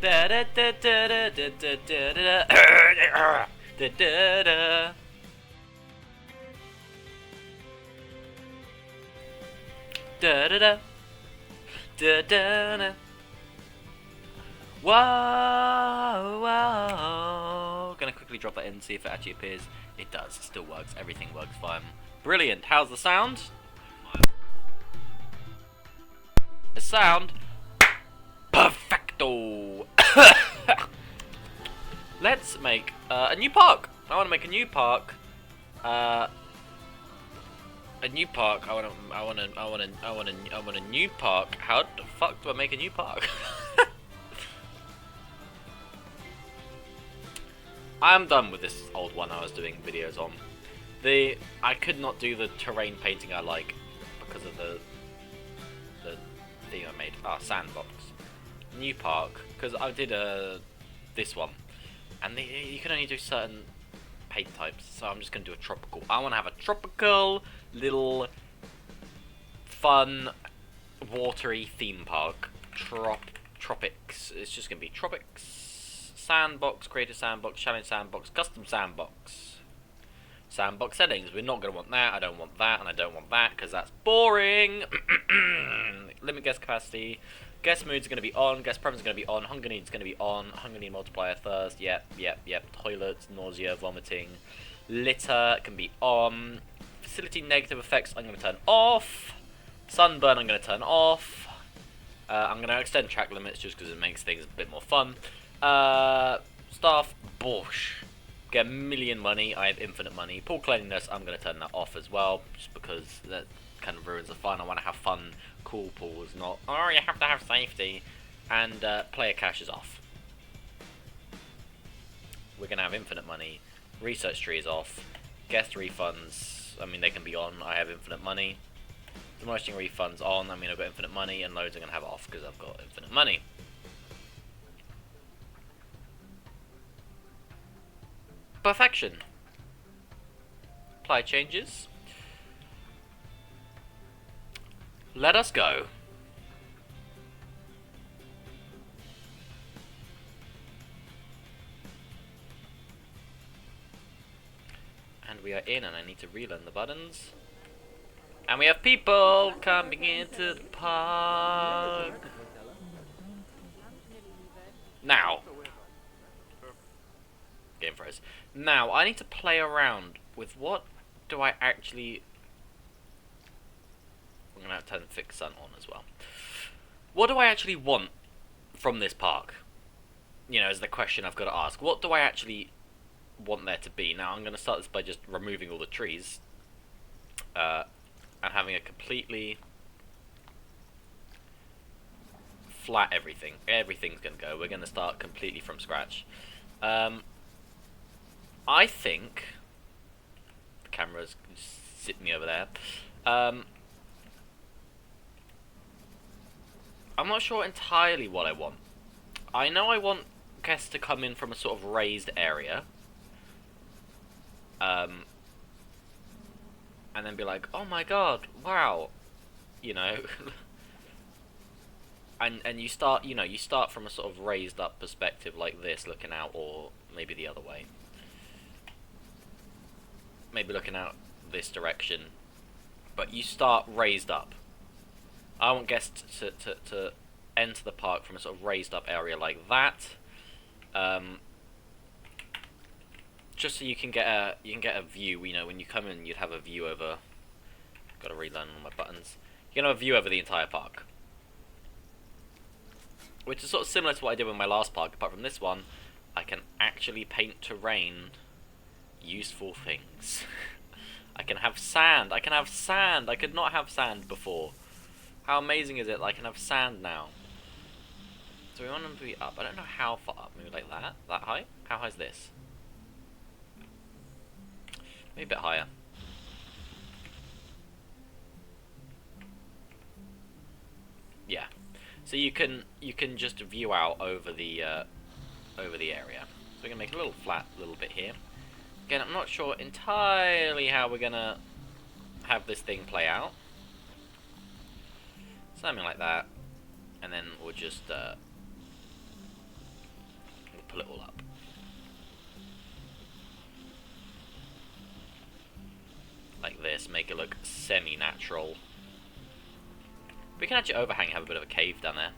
Da da da da da da da da da da da da. Da da da da da da. Whoa, whoa. Gonna quickly drop that in, see if it actually appears. It does. It still works. Everything works fine. Brilliant. How's the sound? The sound. Perfecto. Let's make a new park. I want to make a new park. A new park. I want a new park. How the fuck do I make a new park? I'm done with this old one I was doing videos on. I could not do the terrain painting I like because of the thing I made. Sandbox. New park, because I did this one, and you can only do certain paint types, so I'm just going to do a tropical. I want to have a tropical, little, fun, watery theme park. Tropics. It's just going to be tropics, sandbox, creative sandbox, challenge sandbox, custom sandbox. Sandbox settings. We're not going to want that. I don't want that, and I don't want that, because that's boring. Limit guest capacity. Guest mood's going to be on, guest preference is going to be on, hunger need's going to be on, hunger need multiplier, thirst, yep. Toilets, nausea, vomiting, litter can be on, facility negative effects I'm going to turn off, sunburn I'm going to turn off, I'm going to extend track limits just because it makes things a bit more fun, staff, bosh, get a million money, I have infinite money, pool cleanliness I'm going to turn that off as well, just because that kind of ruins the fun. I want to have fun, cool pools, not, oh, you have to have safety. And player cash is off. We're going to have infinite money. Research tree is off. Guest refunds, I mean, they can be on. I have infinite money. Demolishing refunds on. I mean, I've got infinite money. And loads are going to have off because I've got infinite money. Perfection. Apply changes. Let us go. And we are in, and I need to relearn the buttons. And we have people coming into the park. Now. Game froze. Now, I need to play around with what do I actually... I'm going to have to turn fixed sun on as well. What do I actually want from this park? You know, is the question I've got to ask. What do I actually want there to be? Now, I'm going to start this by just removing all the trees. And having a completely flat everything. Everything's going to go. We're going to start completely from scratch. I think... The camera's sitting over there. I'm not sure entirely what I want. I know I want guests to come in from a sort of raised area. And then be like, oh my god, wow. You know. and you start, you know, you start from a sort of raised up perspective like this, looking out, or maybe the other way. Maybe looking out this direction. But you start raised up. I want guests to enter the park from a sort of raised up area like that, just so you can get a view. You know, when you come in, you'd have a view over. Got to relearn all my buttons. You can have a view over the entire park, which is sort of similar to what I did with my last park. Apart from this one, I can actually paint terrain useful things. I can have sand. I can have sand. I could not have sand before. How amazing is it that I can have sand now? So we want them to be up. I don't know how far up. Maybe like that? That high? How high is this? Maybe a bit higher. Yeah. So you can just view out over the area. So we're gonna make a little flat little bit here. Again, I'm not sure entirely how we're gonna have this thing play out. Something like that, and then we'll just make it look semi-natural. We can actually overhang and have a bit of a cave down there.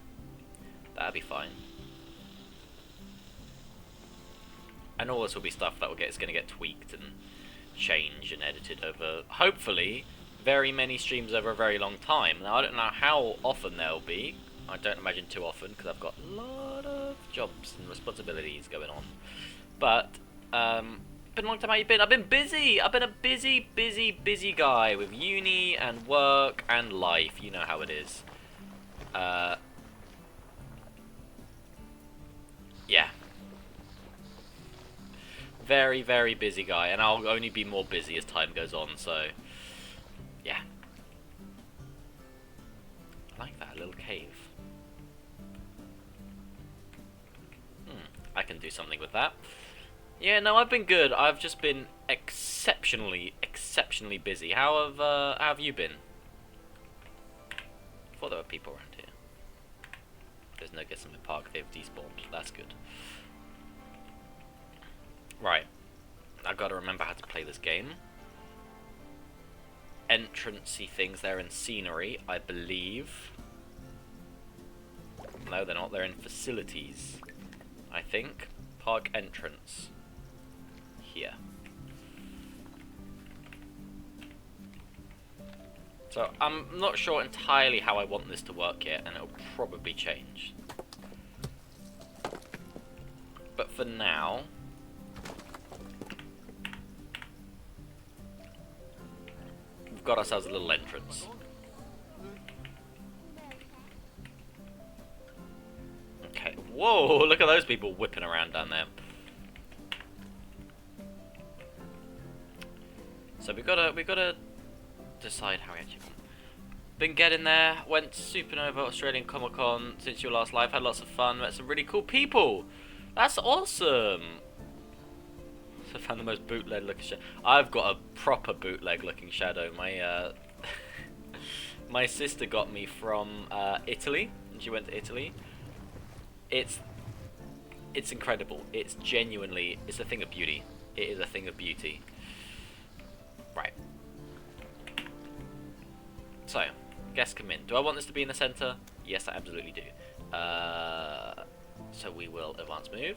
That'd be fine. And all this will be stuff that is going to get tweaked and changed and edited over, hopefully, very many streams over a very long time. Now, I don't know how often they'll be. I don't imagine too often, because I've got a lot of jobs and responsibilities going on. But, been a long time. How you been? I've been busy! I've been a busy guy with uni and work and life. You know how it is. Yeah. Very busy guy, and I'll only be more busy as time goes on, so yeah. I like that little cave. I can do something with that. Yeah, no, I've been good. I've just been exceptionally busy. How have you been? I thought there were people around here. There's no guessing the park. They've despawned. That's good. Right, I've got to remember how to play this game. Entrancey things there in scenery, I believe. No, they're not. They're in facilities, I think. Park entrance. Here. So, I'm not sure entirely how I want this to work yet, and it'll probably change. But for now... got ourselves a little entrance. Okay. Whoa! Look at those people whipping around down there. So we've got to decide how we actually want. Been getting there. Went to Supernova Australian Comic Con since your last live. Had lots of fun. Met some really cool people. That's awesome. I found the most bootleg looking shadow. I've got a proper bootleg looking shadow. My my sister got me from Italy, and she went to Italy. It's incredible. It's a thing of beauty. It is a thing of beauty. Right. So, guests come in. Do I want this to be in the center? Yes, I absolutely do. So we will advance move.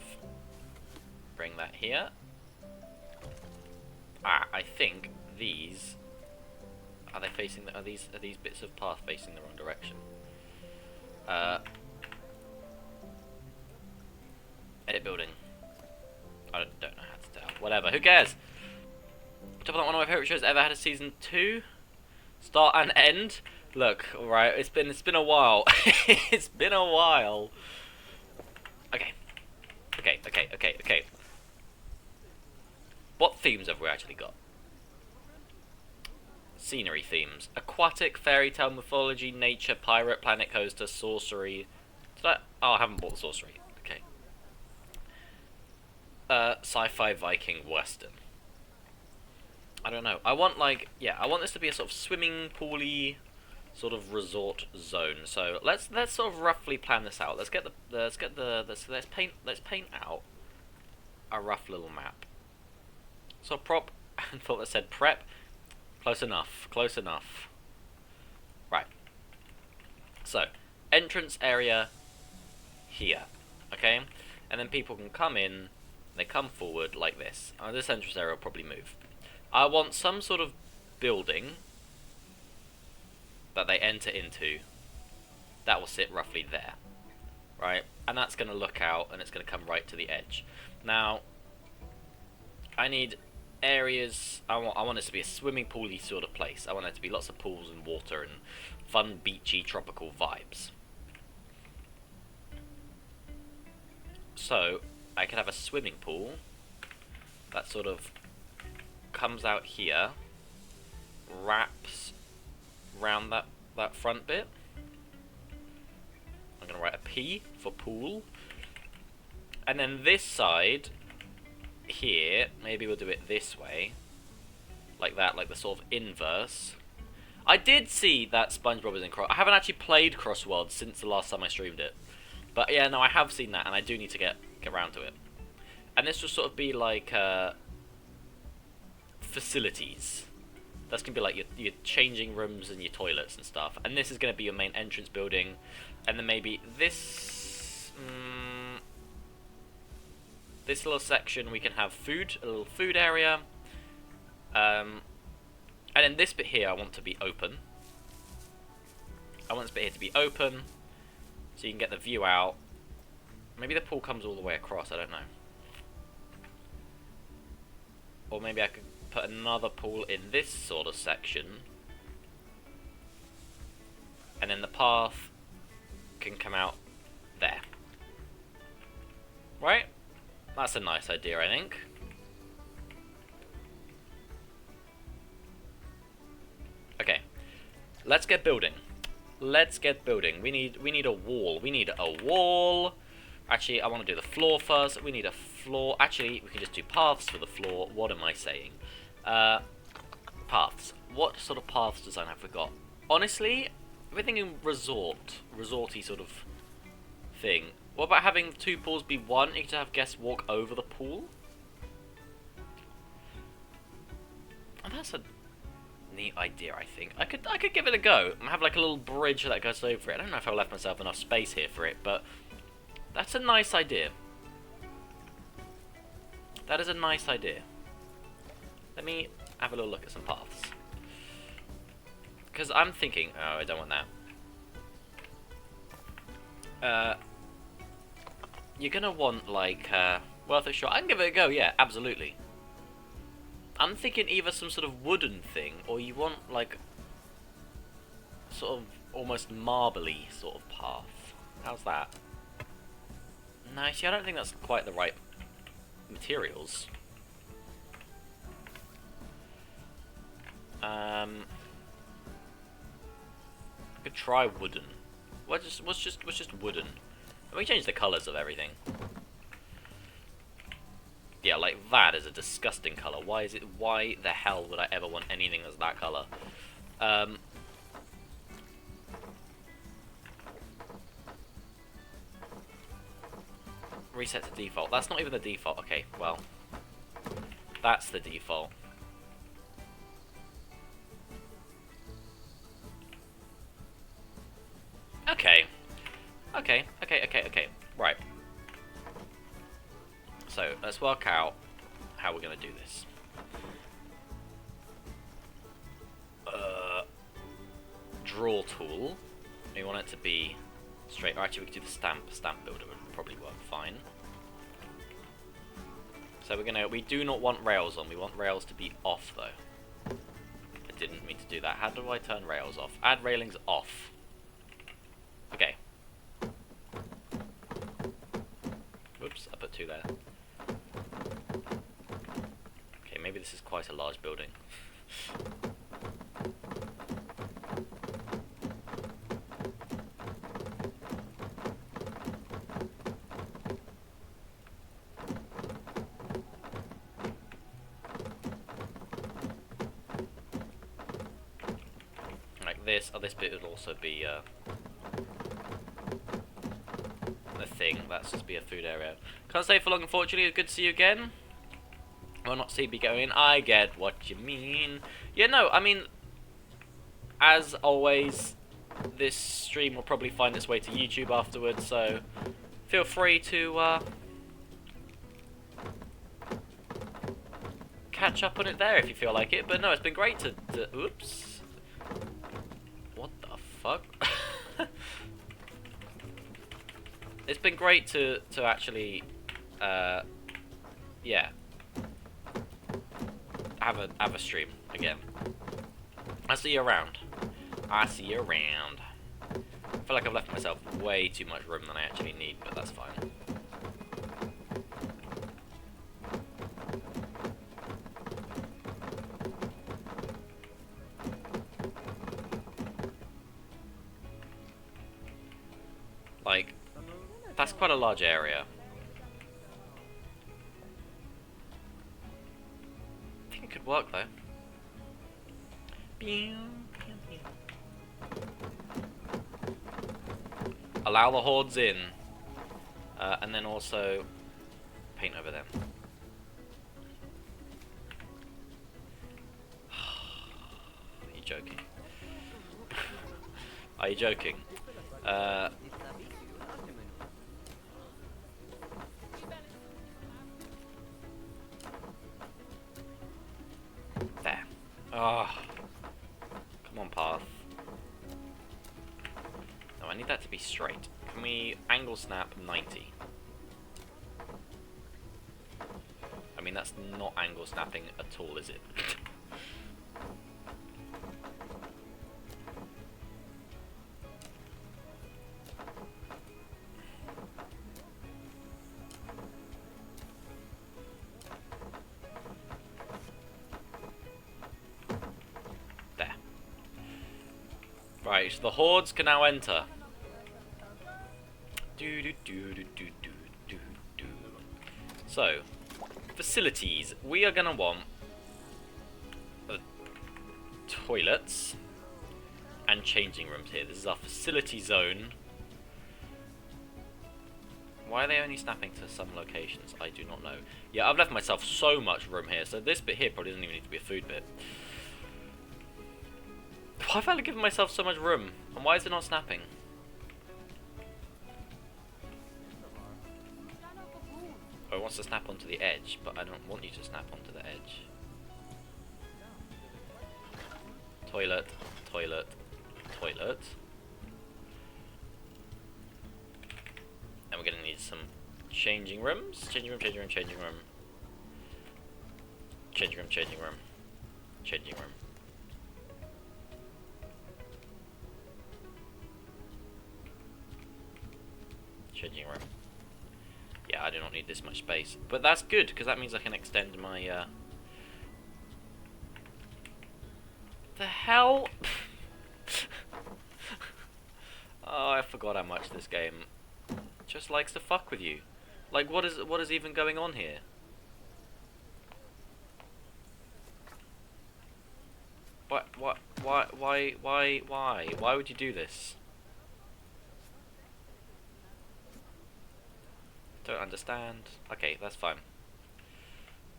Bring that here. I think these are they facing are these bits of path facing the wrong direction? Edit building. I don't know how to tell. Whatever. Who cares? Top of that, one of my favorite shows ever. Had a season 2, start and end. Look, alright. It's been a while. It's been a while. Okay. What themes have we actually got? Scenery themes. Aquatic, fairy tale, mythology, nature, pirate, planet coaster, sorcery. Oh, I haven't bought the sorcery. Okay. Sci-fi, Viking, Western. I don't know. I want I want this to be a sort of swimming pool-y sort of resort zone. So let's sort of roughly plan this out. Let's paint out a rough little map. So prop, I thought that said prep. Close enough. Right. So, entrance area here. Okay? And then people can come in, they come forward like this. This entrance area will probably move. I want some sort of building that they enter into that will sit roughly there. Right? And that's going to look out and it's going to come right to the edge. Now, I need areas. I want this to be a swimming pool-y sort of place. I want there to be lots of pools and water and fun, beachy, tropical vibes. So, I could have a swimming pool that sort of comes out here, wraps round that front bit. I'm going to write a P for pool. And then this side here, maybe we'll do it this way, like that, like the sort of inverse. I did see that SpongeBob is in Cross. I haven't actually played Crossworld since the last time I streamed it, but yeah, no, I have seen that, and I do need to get around to it. And this will sort of be like facilities, That's going to be like your changing rooms and your toilets and stuff. And this is going to be your main entrance building. And then maybe this... this little section we can have food, a little food area. And then this bit here I want to be open. I want this bit here to be open, so you can get the view out. Maybe the pool comes all the way across, I don't know. Or maybe I could put another pool in this sort of section. And then the path can come out there. Right? That's a nice idea, I think. Okay. Let's get building. Let's get building. We need a wall. We need a wall. Actually, I want to do the floor first. We need a floor. Actually, we can just do paths for the floor. What am I saying? Paths. What sort of paths design have we got? Honestly, we're thinking resorty sort of thing. What about having two pools be one? You can have guests walk over the pool. And that's a neat idea, I think. I could give it a go. Have like a little bridge that goes over it. I don't know if I left myself enough space here for it, but that's a nice idea. That is a nice idea. Let me have a little look at some paths. Because I'm thinking... Oh, I don't want that. You're going to want, like, worth a shot. I can give it a go, yeah, absolutely. I'm thinking either some sort of wooden thing, or you want, like, sort of almost marbly sort of path. How's that? No, see, I don't think that's quite the right materials. I could try wooden. What's just wooden? We change the colours of everything. Yeah, like that is a disgusting colour. Why the hell would I ever want anything that's that colour? Reset to default. That's not even the default. Okay, well, that's the default. Okay. Right. So, let's work out how we're going to do this. Draw tool. We want it to be straight. Or actually, we could do the stamp builder would probably work fine. So we do not want rails on. We want rails to be off, though. I didn't mean to do that. How do I turn rails off? Add railings off. Okay. Whoops, I put two there. Okay, maybe this is quite a large building. Like this, this bit would also be a thing. That's just be a food area. Can't stay for long, unfortunately. It's good to see you again. Well, not CB going. I get what you mean. Yeah, no, I mean, as always, this stream will probably find its way to YouTube afterwards, so feel free to catch up on it there if you feel like it. But no, it's been great to oops. What the fuck? It's been great to actually, yeah, have a stream again. I'll see you around. I see you around. I feel like I've left myself way too much room than I actually need, but that's fine. Like, that's quite a large area. I think it could work though. Allow the hordes in, and then also paint over them. joking? Are you joking? There. Oh. Come on, path. No, I need that to be straight. Can we angle snap 90? I mean, that's not angle snapping at all, is it? There. Right, the hordes can now enter. So, facilities. We are gonna want toilets and changing rooms here. This is our facility zone. Why are they only snapping to some locations? I do not know. Yeah, I've left myself so much room here, so this bit here probably doesn't even need to be a food bit. Why have I given myself so much room? And why is it not snapping? Oh, it wants to snap onto the edge, but I don't want you to snap onto the edge. Toilet, toilet, toilet. And we're going to need some changing rooms. Changing room, changing room, changing room. Changing room, changing room. Changing room. Changing room. Yeah, I do not need this much space. But that's good, because that means I can extend my, The hell? Oh, I forgot how much this game just likes to fuck with you. Like, what is even going on here? Why would you do this? Don't understand. Okay, that's fine.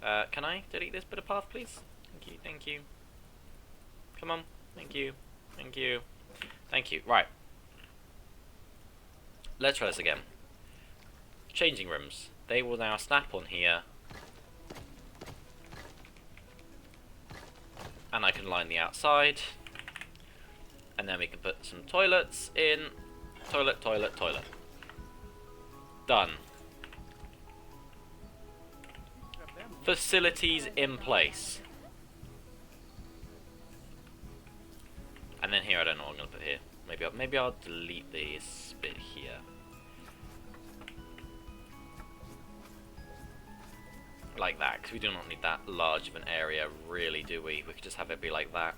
Can I delete this bit of path, please? Thank you, thank you. Come on, thank you, thank you, thank you. Right. Let's try this again. Changing rooms. They will now snap on here. And I can line the outside. And then we can put some toilets in. Toilet, toilet, toilet. Done. Facilities in place. And then here, I don't know what I'm going to put here. Maybe I'll delete this bit here. Like that, because we do not need that large of an area, really, do we? We could just have it be like that.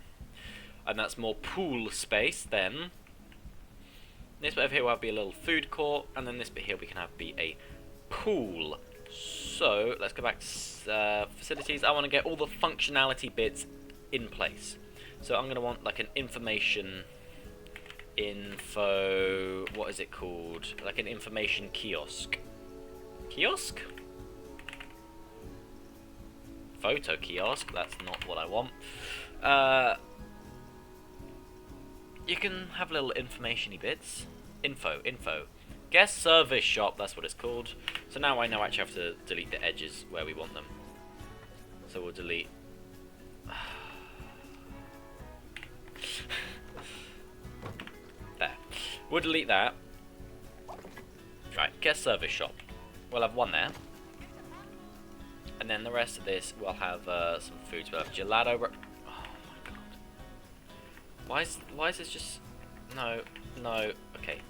And that's more pool space, then. This bit over here will be a little food court, and then this bit here we can have be a pool. So, let's go back to facilities. I want to get all the functionality bits in place. So I'm going to want like an information info, what is it called? Like an information kiosk. Kiosk? Photo kiosk, that's not what I want. You can have little information-y bits. Info. Guest service shop, that's what it's called. So now I know I actually have to delete the edges where we want them. So we'll delete... There. We'll delete that. Right, guest service shop. We'll have one there. And then the rest of this, we'll have some foods. We'll have gelato. Oh my god. Why is this just... No. Okay.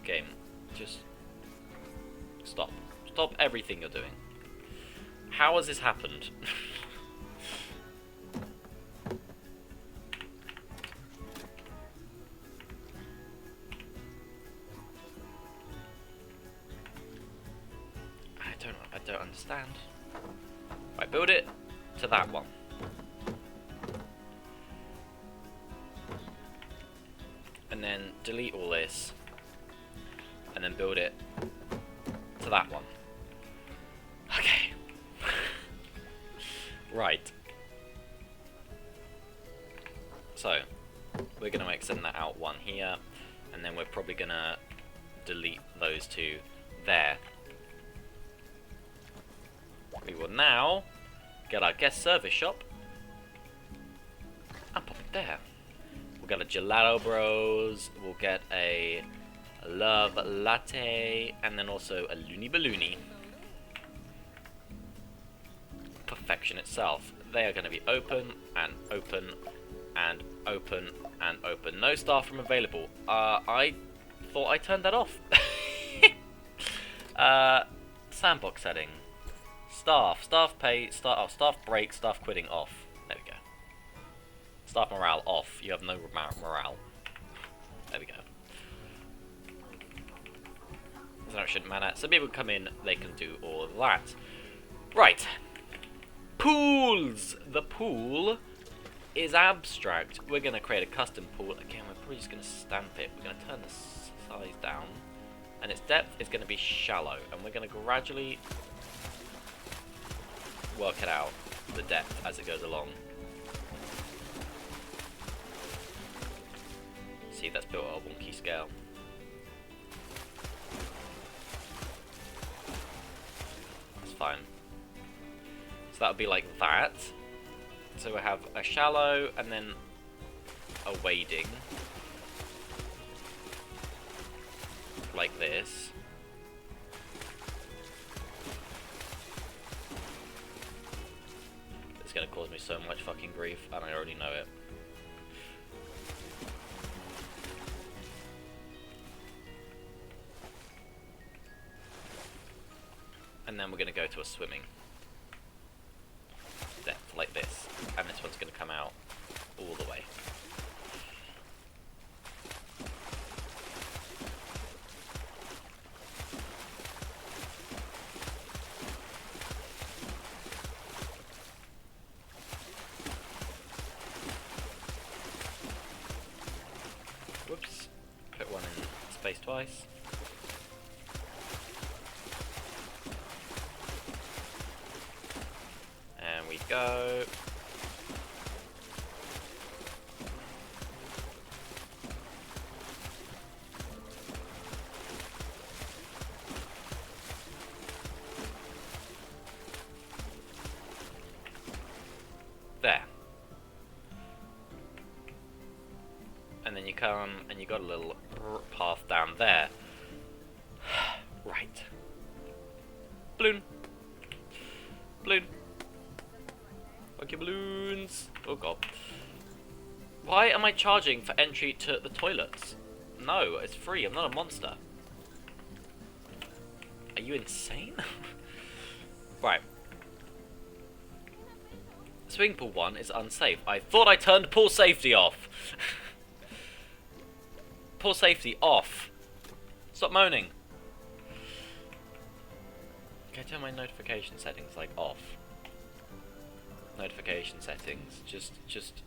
Game. Just... Stop. Stop everything you're doing. How has this happened? I don't understand. Right, build it to that one. And then delete all this. And then build it to that one. Okay. Right. here, and then we're probably gonna delete those two there. We will now get our guest service shop and pop it there. We'll get a Gelato Bros, we'll get a Love Latte, and then also a Loony Balloony. Perfection itself. They are going to be open, and open, and open, and open. No staff room available. I thought I turned that off. Sandbox setting. Staff pay, staff break, staff quitting off. There we go. Staff morale off. You have no morale. There we go. So that shouldn't matter. So people come in, they can do all of that. Right. Pools! The pool is abstract. We're going to create a custom pool. Again, we're probably just going to stamp it. We're going to turn the size down. And its depth is going to be shallow. And we're going to gradually work it out, the depth, as it goes along. See, that's built at a wonky scale. That's fine. So that would be like that. So we have a shallow and then a wading. Like this. It's going to cause me so much fucking grief, and I already know it. And then we're going to go to a swimming depth like this, and this one's going to come out all the way. Whoops, put one in space twice. And we go. There. And then you come and you got a little path down there. Right. Balloon. Balloon. Okay, balloons. Oh god. Why am I charging for entry to the toilets? No, it's free. I'm not a monster. Are you insane? Right. Swimming pool 1 is unsafe. I thought I turned pool safety off. Pool safety off. Stop moaning. Can I turn my notification settings like off? Notification settings. Just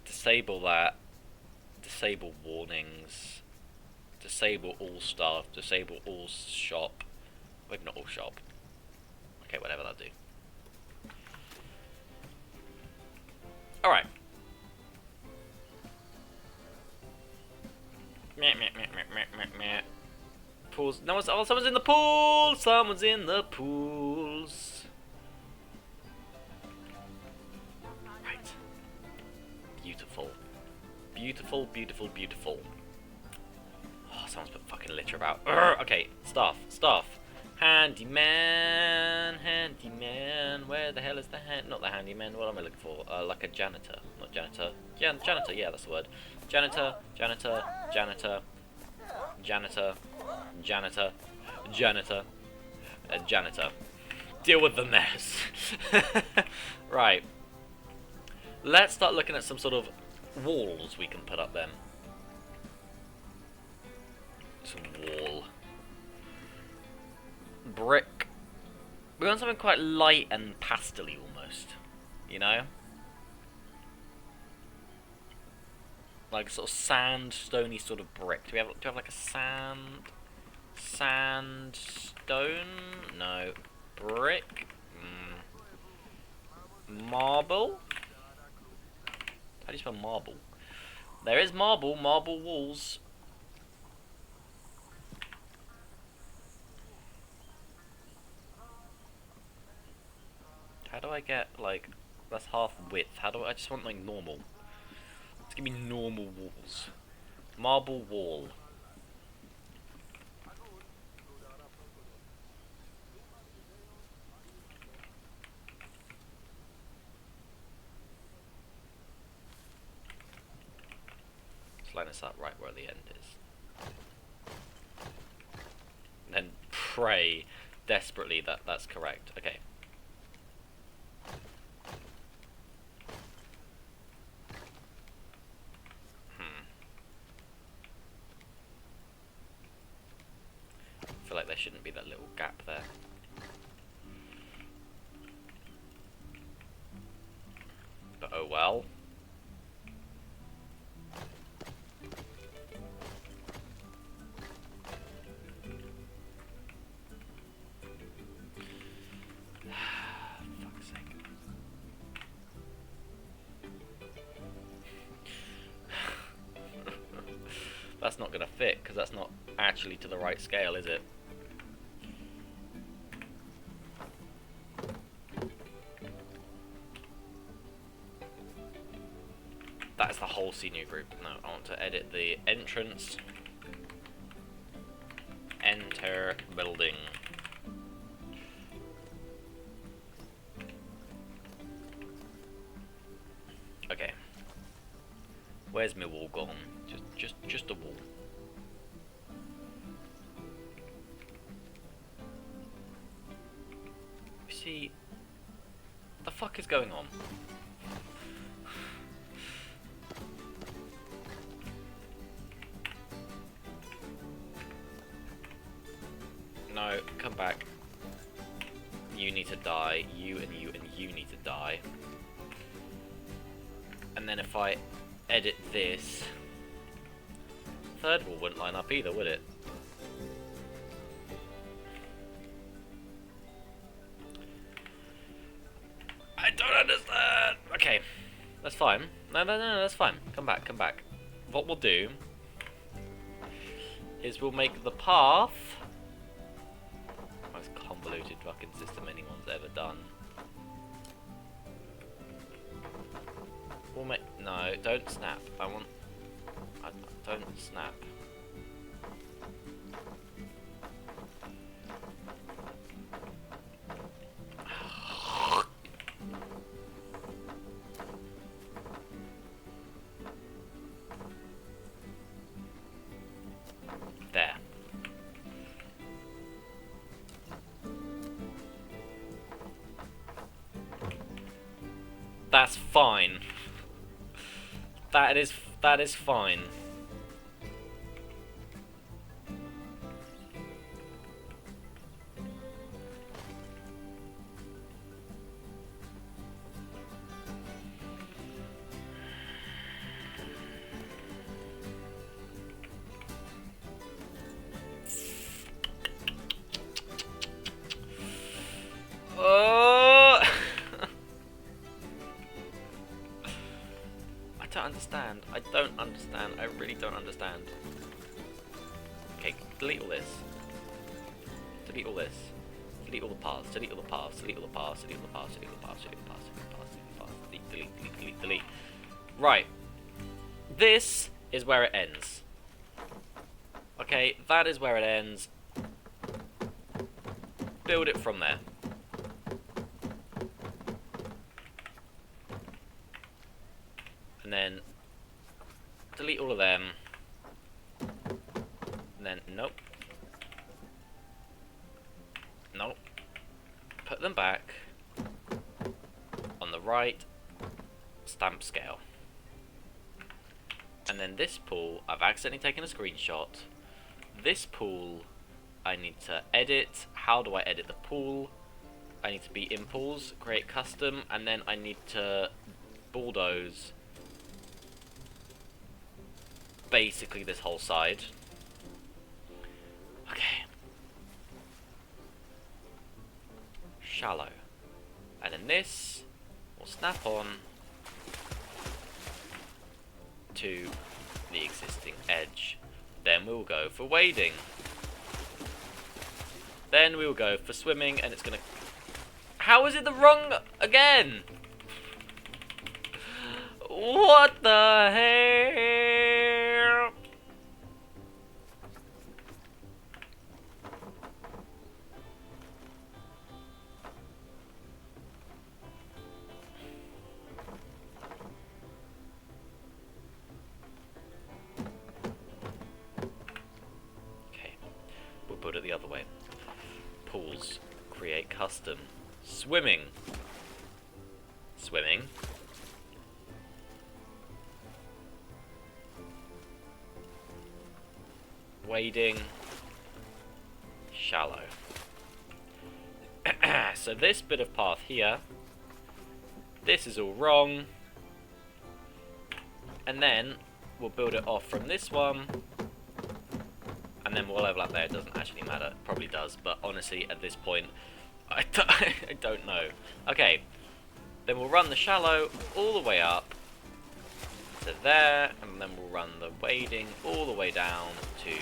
disable that. Disable warnings. Disable all staff. Disable all shop. Maybe not all shop. Okay, whatever, that'll do. Alright. Meh, meh, meh, meh, meh, meh, meh. Pools. No one's. Oh, someone's in the pool! Someone's in the pools. Right. Beautiful. Beautiful, beautiful, beautiful. Oh, someone's put fucking litter about. Urgh! Okay, staff. Staff. Handyman. Handyman. Where the hell is the not the handyman? What am I looking for? Like a janitor. Not janitor. Yeah, janitor. Yeah, that's the word. Janitor. Janitor. Janitor. Janitor. Janitor. Janitor. Janitor. Deal with the mess. Right. Let's start looking at some sort of walls we can put up then. Some wall. Brick. We want something quite light and pastel-y almost. You know? Like sort of sandstone-y sort of brick. Do we have like a sandstone? No. Brick? Marble? How do you spell marble? There is marble walls. How do I get, like, that's half width. How do I just want, like, normal. Just give me normal walls. Marble wall. Let's line this up right where the end is. And then pray desperately that that's correct. Okay. I feel like there shouldn't be that little gap there. But oh well. Fuck's sake. That's not gonna fit, because that's not actually to the right scale, is it? That's the whole senior group. No, I want to edit the entrance. Enter building. Okay. Where's my wall gone? Just a wall. You see, what the fuck is going on? No, come back. You need to die. You and you and you need to die. And then if I edit this, third wall wouldn't line up either, would it? I don't understand. Okay, that's fine. No, that's fine. Come back, come back. What we'll do is we'll make the path most convoluted fucking system anyone's ever done. We'll make no, don't snap. Don't snap. There. That's fine. That is fine. I don't understand. I really don't understand. Okay, delete all this. Delete all this. Delete all the paths. Delete all the paths. Delete all the paths. Delete all the paths. Delete all the paths. Delete all the paths. Delete all the paths. Delete all the paths. Delete, delete, delete, delete, delete. Right. This is where it ends. Okay, that is where it ends. Build it from there. And then delete all of them. And then nope. Nope. Put them back on the right stamp scale. And then this pool, I've accidentally taken a screenshot. This pool, I need to edit. How do I edit the pool? I need to be in pools, create custom, and then I need to bulldoze basically this whole side. Okay. Shallow. And then this will snap on to the existing edge. Then we'll go for wading. Then we'll go for swimming, and it's gonna... How is it the wrong again? What the hell? Okay, we'll put it the other way. Pools, create custom. Swimming. Swimming. Wading. Shallow. So this bit of path here, this is all wrong. And then we'll build it off from this one. And then we'll level up there. It doesn't actually matter. It probably does. But honestly, at this point, I don't know. Okay. Then we'll run the shallow all the way up to there. And then we'll run the wading all the way down to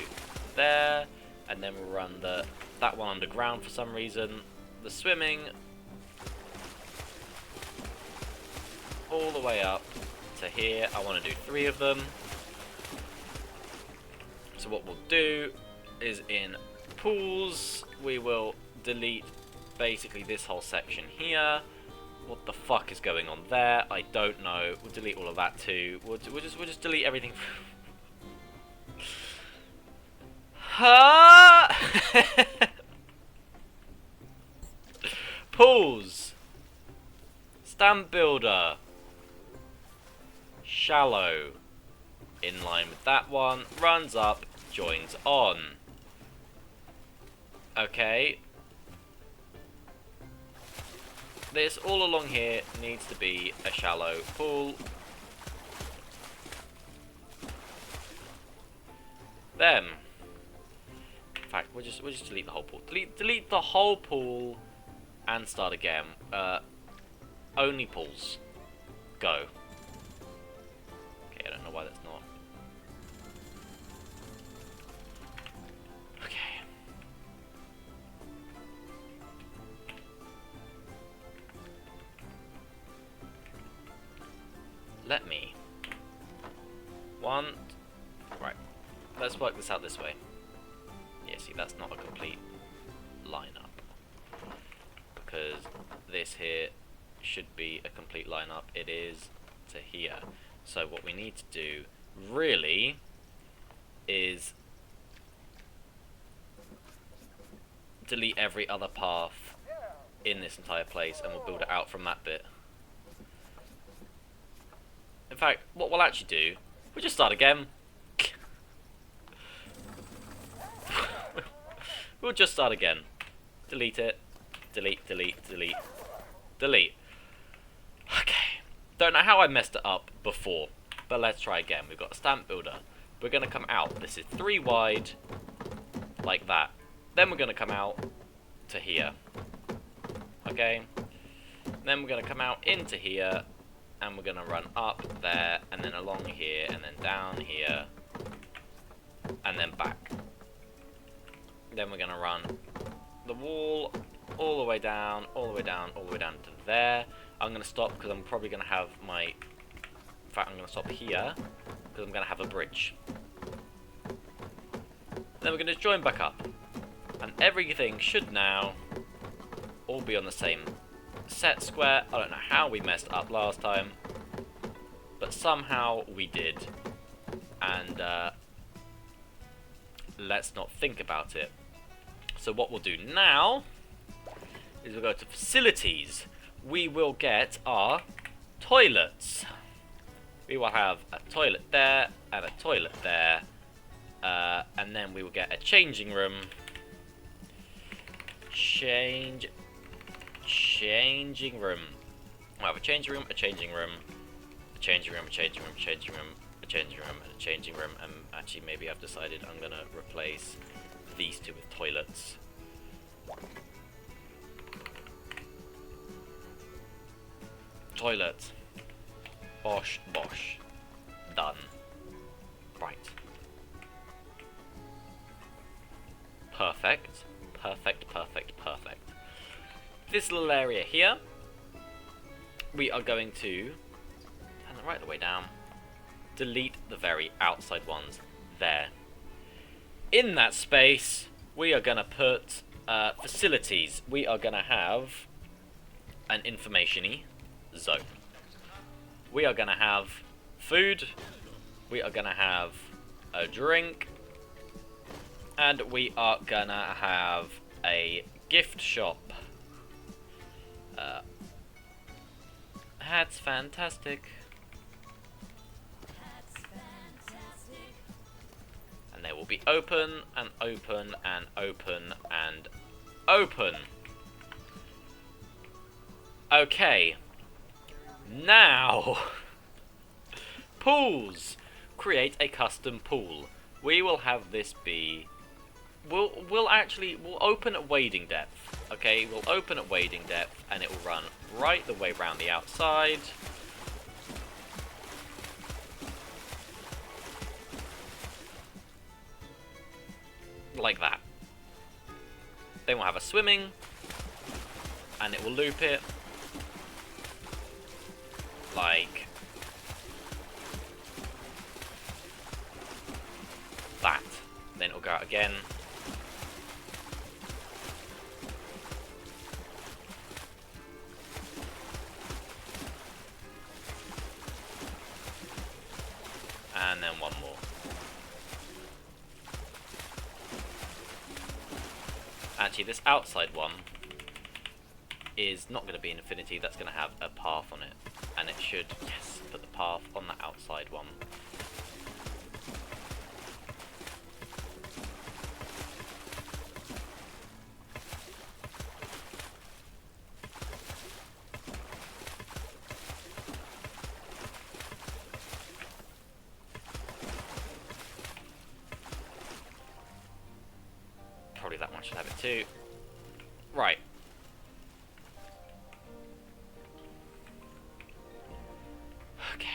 there. And then we'll run that one underground for some reason. The swimming all the way up to here. I want to do 3 of them. So what we'll do is in pools, we will delete basically this whole section here. What the fuck is going on there? I don't know. We'll delete all of that too. We'll just delete everything. Huh? Pools. Stamp builder. Shallow. In line with that one. Runs up. Joins on. Okay. This all along here needs to be a shallow pool. Then, in fact, we'll just delete the whole pool. Delete the whole pool and start again. Only pools. Go. Okay, I don't know why that's not. Okay. Let me. Right. Let's work this out this way. Yeah, see, that's not a complete lineup. Because this here should be a complete lineup. It is to here. So what we need to do, really, is delete every other path in this entire place, and we'll build it out from that bit. In fact, what we'll actually do, we'll just start again. We'll just start again. Delete it. Delete, delete, delete, delete. Okay. Don't know how I messed it up before, but let's try again. We've got a stamp builder. We're going to come out. This is 3 wide, like that. Then we're going to come out to here. Okay. Then we're going to come out into here, and we're going to run up there, and then along here, and then down here, and then back. Then we're going to run the wall all the way down, all the way down, all the way down to there. I'm going to stop because I'm probably going to have my... In fact, I'm going to stop here because I'm going to have a bridge. Then we're going to join back up. And everything should now all be on the same set square. I don't know how we messed up last time, but somehow we did. And let's not think about it. So what we'll do now is we'll go to facilities. We will get our toilets. We will have a toilet there and a toilet there. And then we will get a changing room. Changing room. We'll have a changing room, a changing room, a changing room, a changing room, a changing room, a changing room, and a changing room. And actually, maybe I've decided I'm gonna replace these 2 with toilets. Toilet. Bosh, bosh. Done. Right. perfect. Perfect, perfect, perfect. This little area here, we are going to turn it right the way down. Delete the very outside ones there. In that space, we are going to put facilities. We are going to have an information-y zone. We are going to have food. We are going to have a drink. And we are going to have a gift shop. That's fantastic. And they will be open, and open, and open, and open. Okay. Now, pools. Create a custom pool. We will have this be. We'll open at wading depth. Okay, we'll open at wading depth, and it will run right the way around the outside. Like that. Then we'll have a swimming, and it will loop it like that. Then it'll go out again. And then one more. Actually, this outside one is not going to be an infinity. That's going to have a path on it. And it should, yes, put the path on the outside one. Probably that one should have it too. Right. Okay.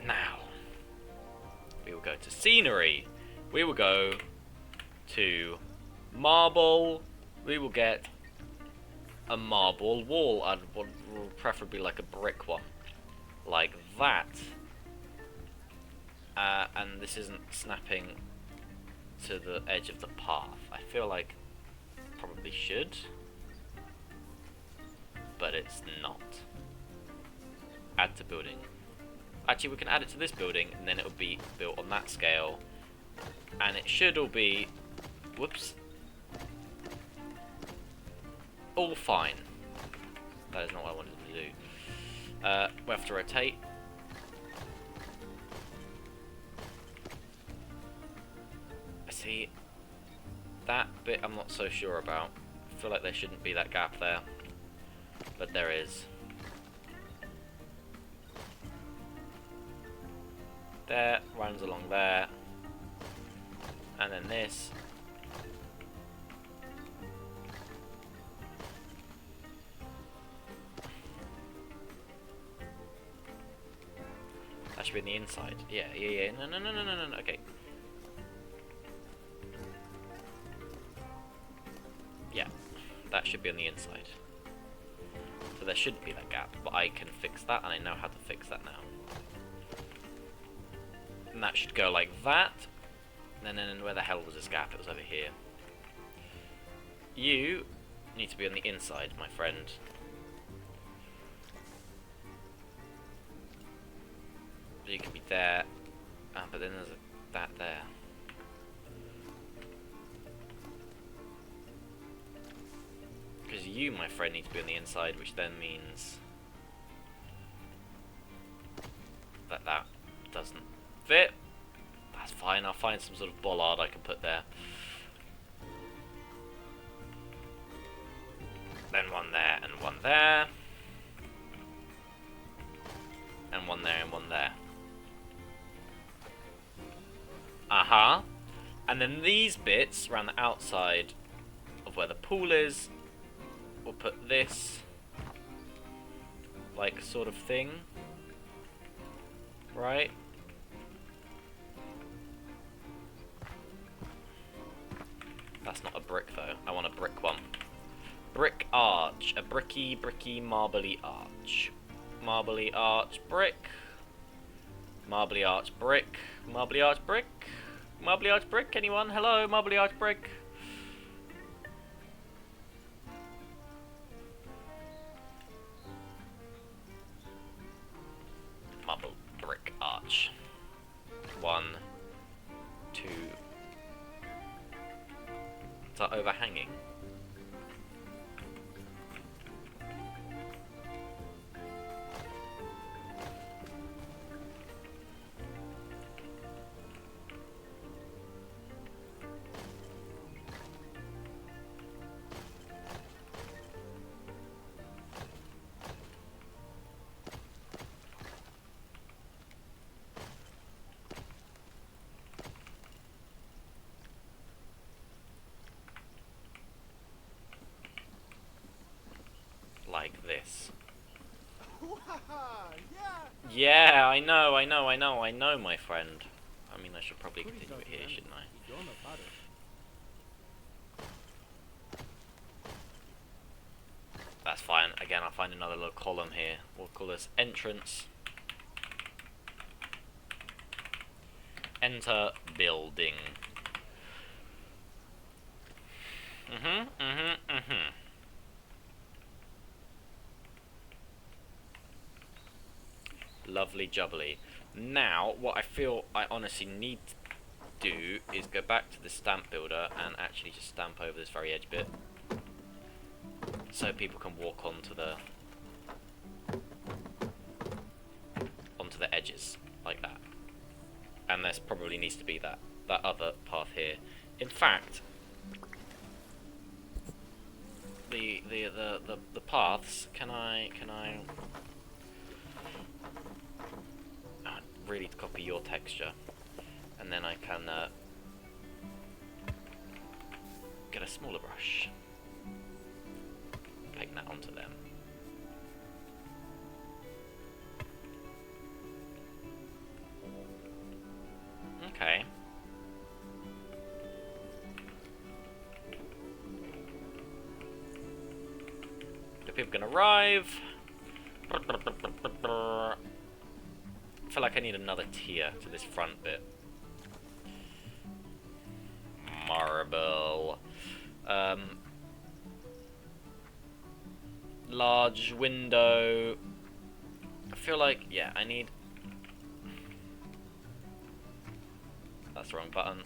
Now, we will go to scenery. We will go to marble. We will get a marble wall. I'd want preferably like a brick one. Like that. And this isn't snapping to the edge of the path. I feel like probably should, but it's not. Add to building. Actually, we can add it to this building, and then it will be built on that scale, and it should all be, whoops, all fine. That is not what I wanted to do. We have to rotate. See, that bit I'm not so sure about. I feel like there shouldn't be that gap there, but there is. There, runs along there, and then this. That should be in the inside. Yeah. No. Okay. Yeah, that should be on the inside. So there shouldn't be that gap, but I can fix that, and I know how to fix that now. And that should go like that. And then where the hell was this gap? It was over here. You need to be on the inside, my friend. You can be there, but then there's that there. Because you, my friend, need to be on the inside, which then means that that doesn't fit. That's fine, I'll find some sort of bollard I can put there. Then one there, and one there. And one there, and one there. Aha. And then these bits around the outside of where the pool is, we'll put this like sort of thing. right? That's not a brick though. I want a brick one. Brick arch. A bricky, marbly arch. Marbly arch brick. Marbly arch brick. Marbly arch brick. Marbly arch brick. Anyone? Hello, marbly arch brick. Marble brick arch. 1, 2. Is that overhanging? Like this. Yeah, I know, my friend. I mean, I should probably continue it here, shouldn't I? That's fine. Again, I'll find another little column here. We'll call this entrance. Enter building. Lovely jubbly. Now, what I feel I honestly need to do is go back to the stamp builder and actually just stamp over this very edge bit, so people can walk onto the edges like that. And there probably needs to be that other path here. In fact, the paths. Can I really copy your texture, and then I can get a smaller brush, paint that onto them. Okay. The people can arrive. I feel like I need another tier to this front bit. Marble. Large window. I feel like, yeah, I need... That's the wrong button.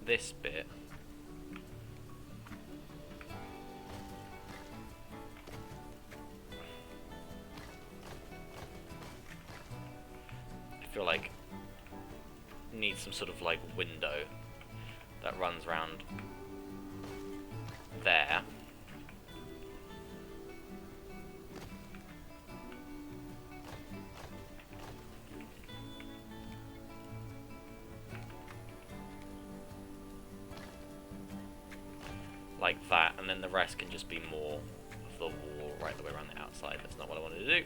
This bit. I feel like needs some sort of like window that runs around there. Like that, and then the rest can just be more of the wall right the way around the outside. That's not what I wanted to do.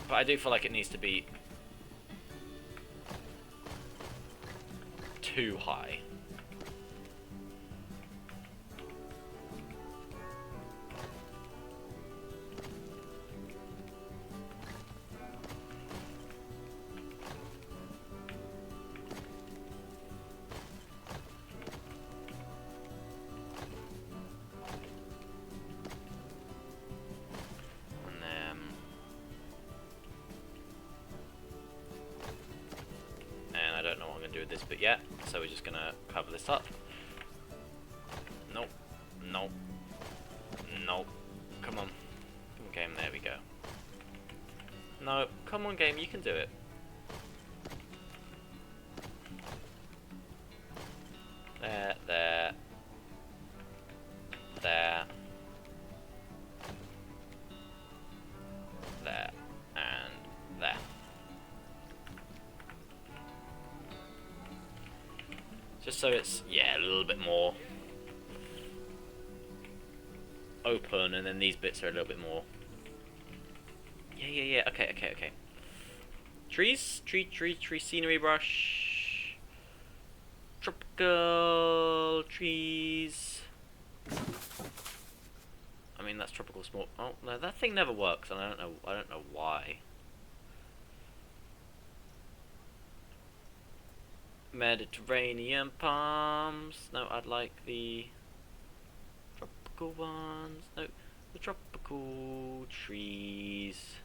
But I do feel like it needs to be too high. This bit yet, so we're just gonna cover this up. Nope, nope, nope. Come on, game. There we go. No, come on, game. You can do it. There, there, there, there, and there. Just so it's, yeah, a little bit more open, and then these bits are a little bit more, yeah, Yeah. Okay. Trees, tree scenery brush. Tropical trees. I mean, that's tropical small. Oh no, that thing never works, and I don't know why. Mediterranean palms. No, I'd like the tropical ones. No, the tropical trees.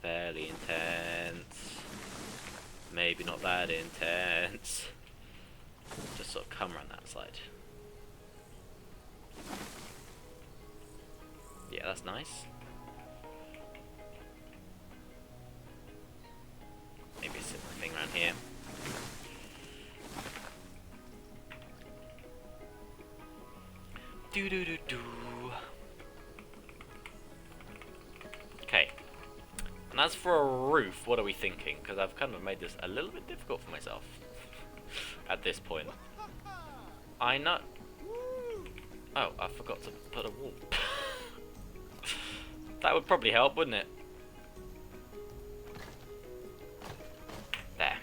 Fairly intense. Maybe not that intense. Just sort of come around that side. Yeah, that's nice. Maybe a similar thing around here. Do. Okay. And as for a roof, what are we thinking? Because I've kind of made this a little bit difficult for myself at this point. I know. Oh, I forgot to put a wall. That would probably help, wouldn't it? There.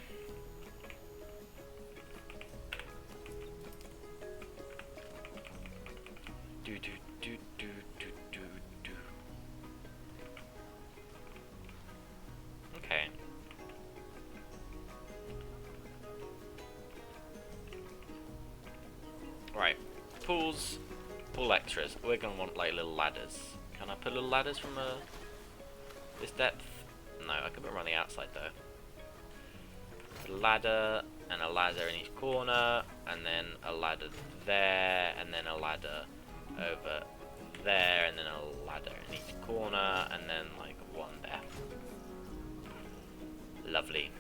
Do. Okay. Right. Pools. Pool extras. We're gonna want like little ladders. Can I put little ladders from this depth? No, I can put them on the outside though. A ladder and a ladder in each corner, and then a ladder there, and then a ladder over there, and then a ladder in each corner, and then like one there. Lovely.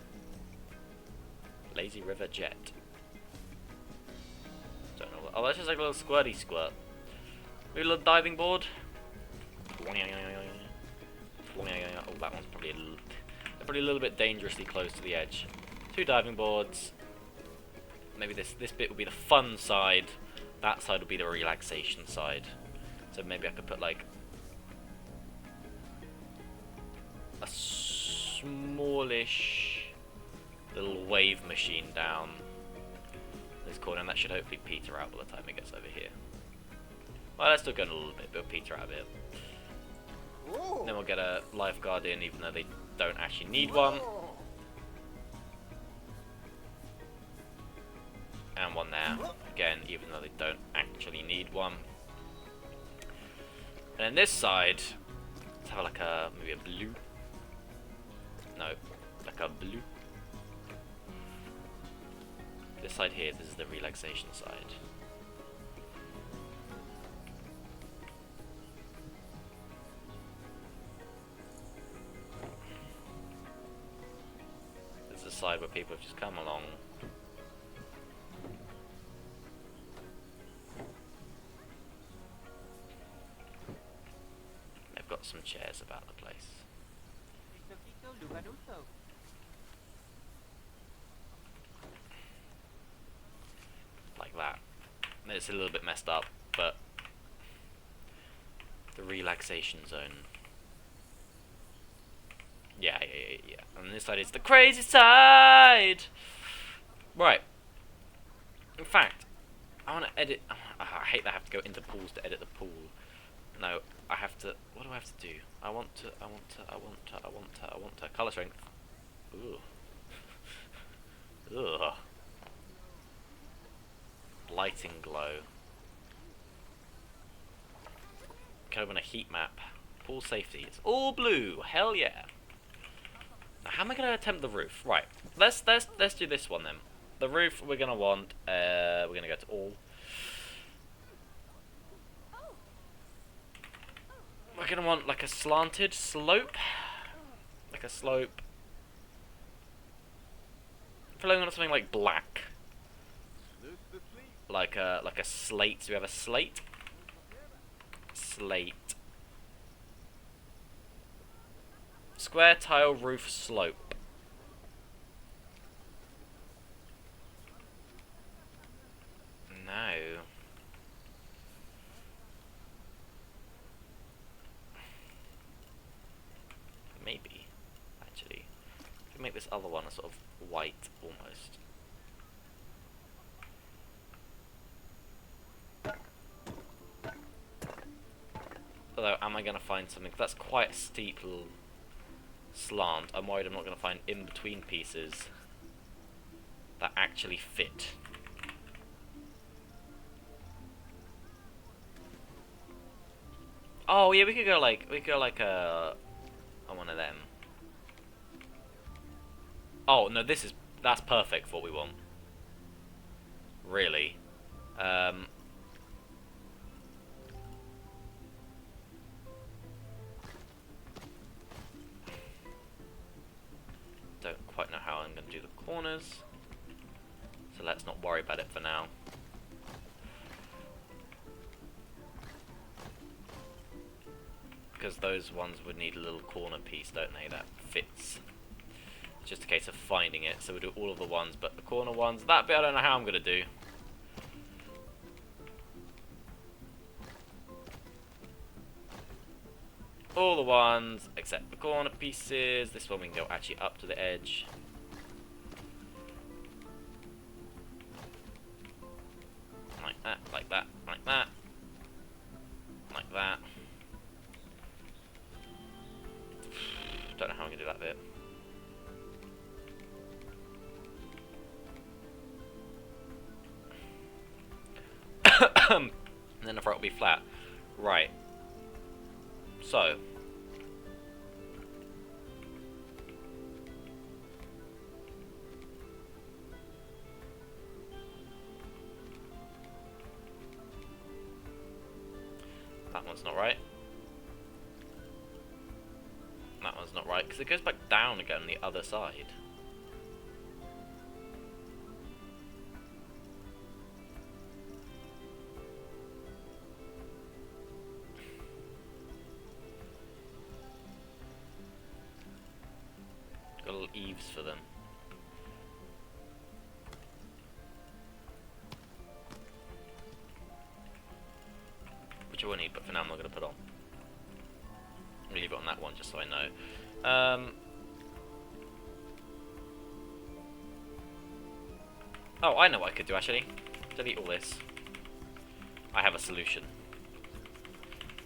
Lazy River Jet. Don't know. Oh, that's just like a little squirty squirt. Maybe a little diving board. Oh, that one's probably a little bit dangerously close to the edge. 2 diving boards. Maybe this bit will be the fun side. That side will be the relaxation side. So maybe I could put like a smallish little wave machine down this corner, and that should hopefully peter out by the time it gets over here. Well, let's still go in a little bit, but it'll peter out a bit. Then we'll get a lifeguard in, even though they don't actually need one. And one there, again, even though they don't actually need one. And then this side, let's have like maybe a blue. No, like a blue. This side here, this is the relaxation side. This is the side where people have just come along. They've got some chairs about the place. Like that. It's a little bit messed up, but the relaxation zone. Yeah. And this side is the crazy side! Right. In fact, I want to edit. I hate that I have to go into pools to edit the pool. No, I have to. What do I have to do? I want to color strength. Ooh. Ugh. Lighting glow. Can open a heat map. Pool safety. It's all blue. Hell yeah. Now, how am I going to attempt the roof? Right. Let's do this one then. The roof we're going to want. We're going to go to all. We're going to want like a slanted slope. Like a slope. I feel like I want something like black. Like a slate. So we have a slate. Slate. Square tile roof slope. No. make this other one a sort of white, almost. Although, am I going to find something? That's quite a steep little slant. I'm worried I'm not going to find in-between pieces that actually fit. Oh yeah, we could go like one of them. Oh no, that's perfect for what we want. Really. Don't quite know how I'm going to do the corners, so let's not worry about it for now. Because those ones would need a little corner piece, don't they, that fits. It's just a case of finding it, so we'll do all of the ones, but the corner ones, that bit I don't know how I'm going to do. All the ones, except the corner pieces. This one we can go actually up to the edge. Like that, like that, like that. Like that. Don't know how I'm going to do that bit. And then the front will be flat. Right. So. That one's not right. That one's not right, because it goes back down again on the other side. Got little eaves for them. Which I will need, but for now I'm not going to put on. I'm going to leave it on that one just so I know. Oh, I know what I could do actually. Delete all this. I have a solution.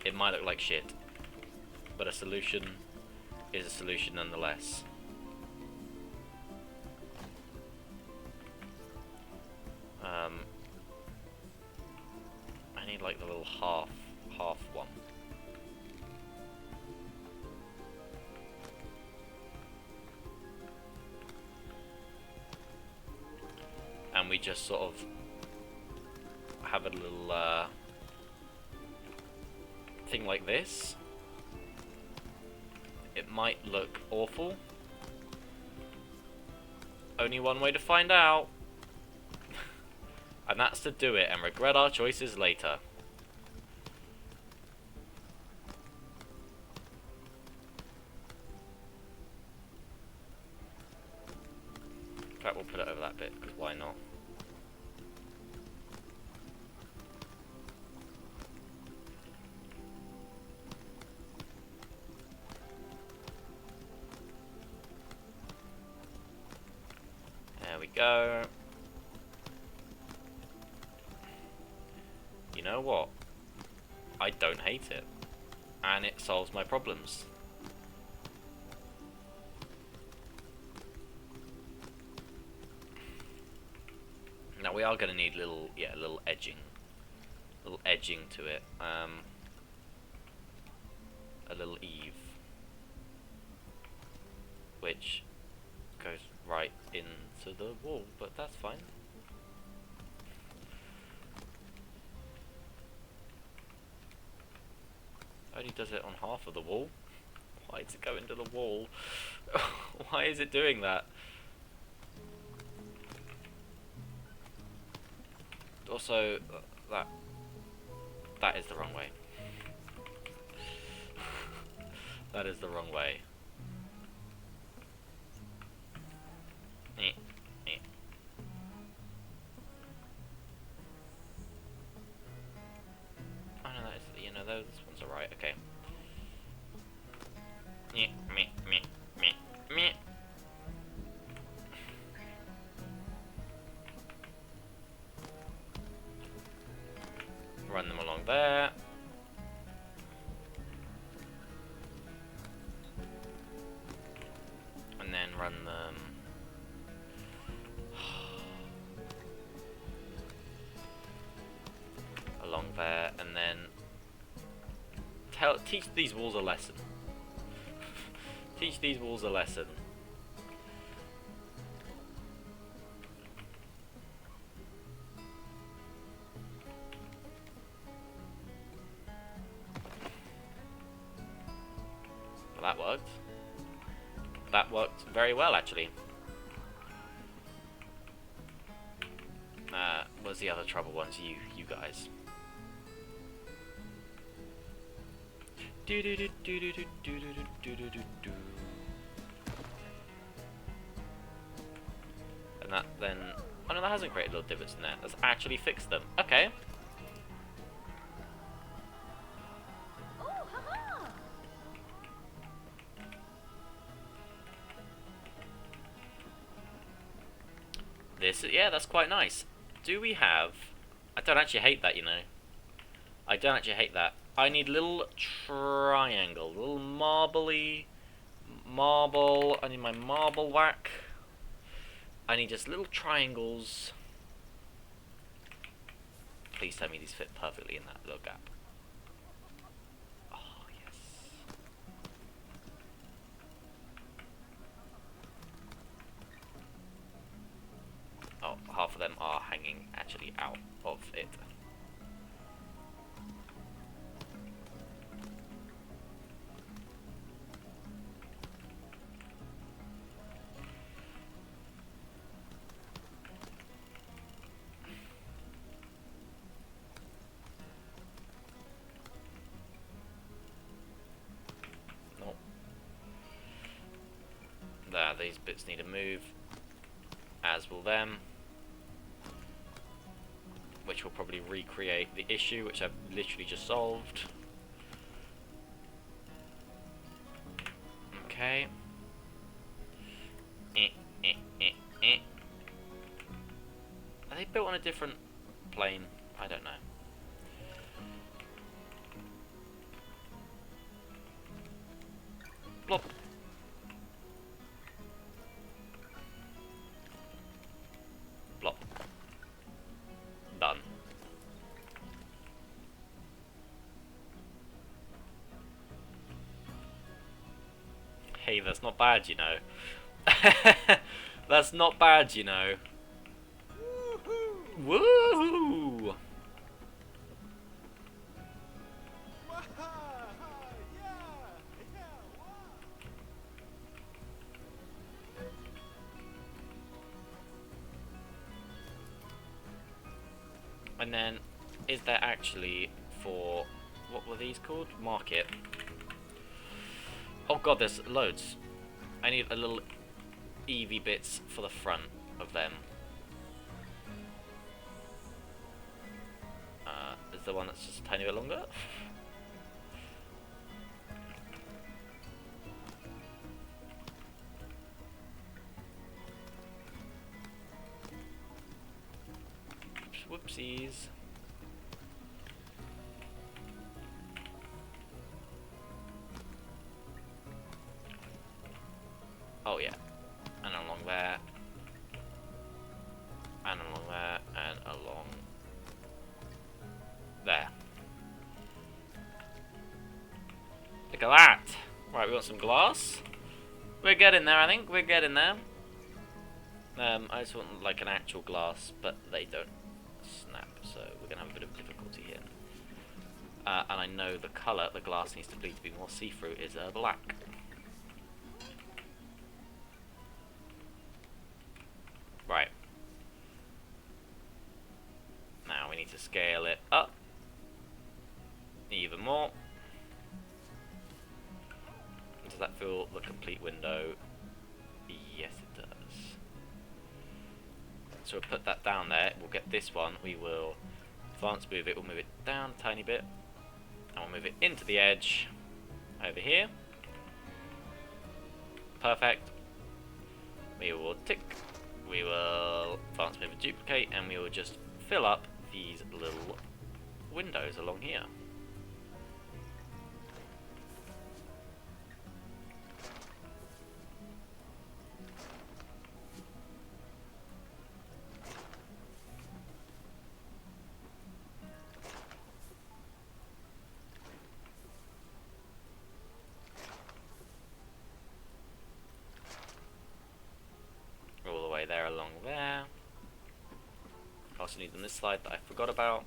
It might look like shit, but a solution is a solution nonetheless. I need like the little half one. And we just sort of have a little thing like this. It might look awful. Only one way to find out. And that's to do it and regret our choices later. In fact, we'll put it over that bit, because why not? There we go. You know what? I don't hate it. And it solves my problems. Now we are going to need little edging. Little edging to it. A little eave. Which goes right into the wall, but that's fine. Only does it on half of the wall. Why does it go into the wall? Why is it doing that? Also, that is the wrong way. That is the wrong way. Oh no, that is, you know, those ones are right. Okay. teach these walls a lesson. Teach these walls a lesson. Well, that worked. That worked very well, actually. What's the other trouble ones? You guys. And that then... Oh no, that hasn't created little divots in there. Let's actually fix them. Okay. This, yeah, that's quite nice. Do we have... I don't actually hate that, you know. I don't actually hate that. I need little triangle, little marbly marble. I need my marble whack. I need just little triangles. Please tell me these fit perfectly in that little gap. Oh, yes. Oh, half of them are hanging actually out of it. There, these bits need to move, as will them, which will probably recreate the issue, which I've literally just solved. Okay. Are they built on a different plane? I don't know. Plop. Plop. Done. Hey, that's not bad, you know. That's not bad, you know. Woohoo! And then, is there actually for, what were these called? Market. Oh god, there's loads. I need a little Eevee bits for the front of them. Is the one that's just a tiny bit longer? Whoopsies. Oh yeah. And along there. And along there. And along there. Look at that. Right, we want some glass. We're getting there, I think. We're getting there. I just want like an actual glass, but they don't snap, so we're going to have a bit of difficulty here. And I know the colour the glass needs to be more see-through is black. Right. Now we need to scale it up even more. Does that fill the complete window? Yes, it does. So we'll put that down there. We'll get this one. We will advance move it. We'll move it down a tiny bit. And we'll move it into the edge over here. Perfect. We will tick. We will advance move and duplicate. And we will just fill up these little windows along here. way there along there. I also need on this side that I forgot about.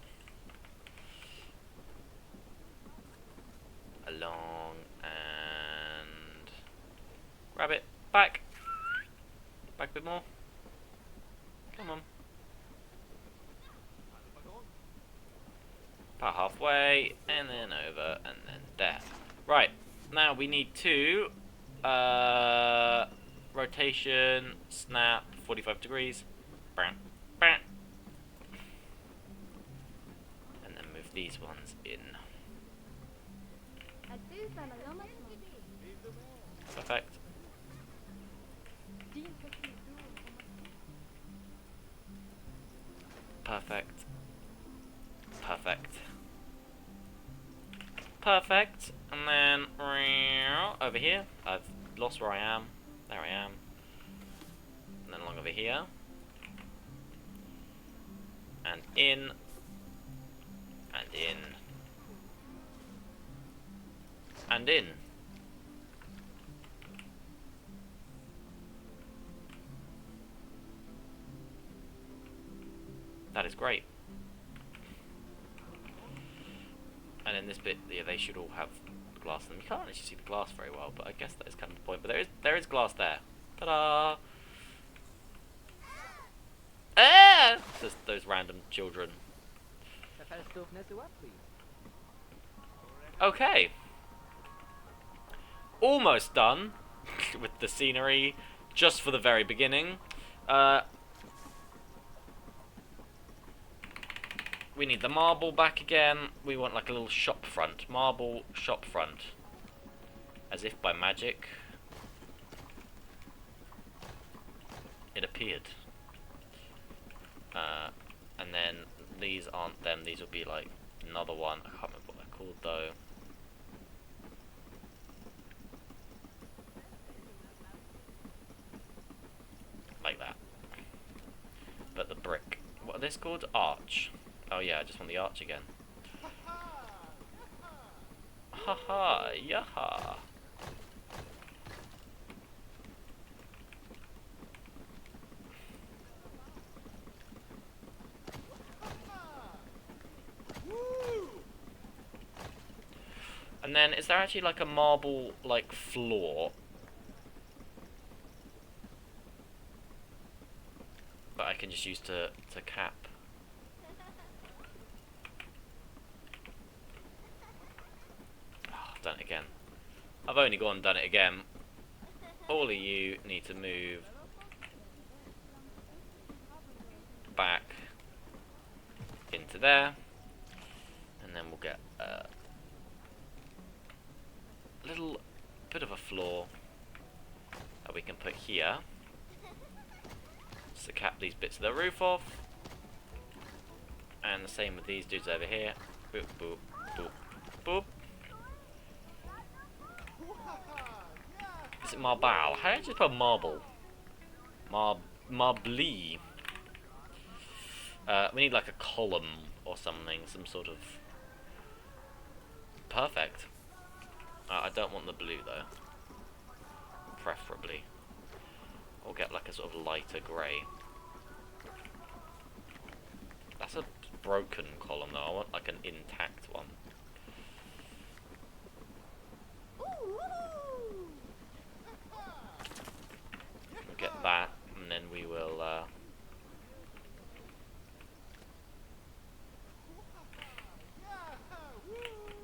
Along and grab it back. Back a bit more. Come on. About halfway, and then over, and then there. Right, now we need to rotation, snap, 45 degrees. Bam, bam. And then move these ones in. Perfect. Perfect. Perfect. Perfect. And then over here. I've lost where I am. There I am. And then along over here. And in. And in. And in. That is great. And in this bit, yeah, they should all have glass in them. You can't actually see the glass very well, but I guess that is kind of the point. But there is glass there. Ta-da! Ah! Just those random children. Okay. Almost done with the scenery, just for the very beginning. We need the marble back again. We want like a little shop front. Marble shop front. As if by magic, it appeared. And then these aren't them. These will be like another one. I can't remember what they're called though. Like that. But the brick. What are this called? Arch. Oh yeah, I just want the arch again. Haha, yaha. And then, is there actually like a marble, like, floor? That I can just use to cap. Oh, I've done it again. I've only gone and done it again. All of you need to move back into there. And then we'll get a little bit of a floor that we can put here. To cap these bits of the roof off. And the same with these dudes over here. Boop, boop, boop, boop. Is it marble? How do you just put marble? Marbly. We need like a column or something, some sort of... Perfect. I don't want the blue though. Preferably. Or get like a sort of lighter grey. That's a broken column though. I want like an intact one. We'll get that, and then we will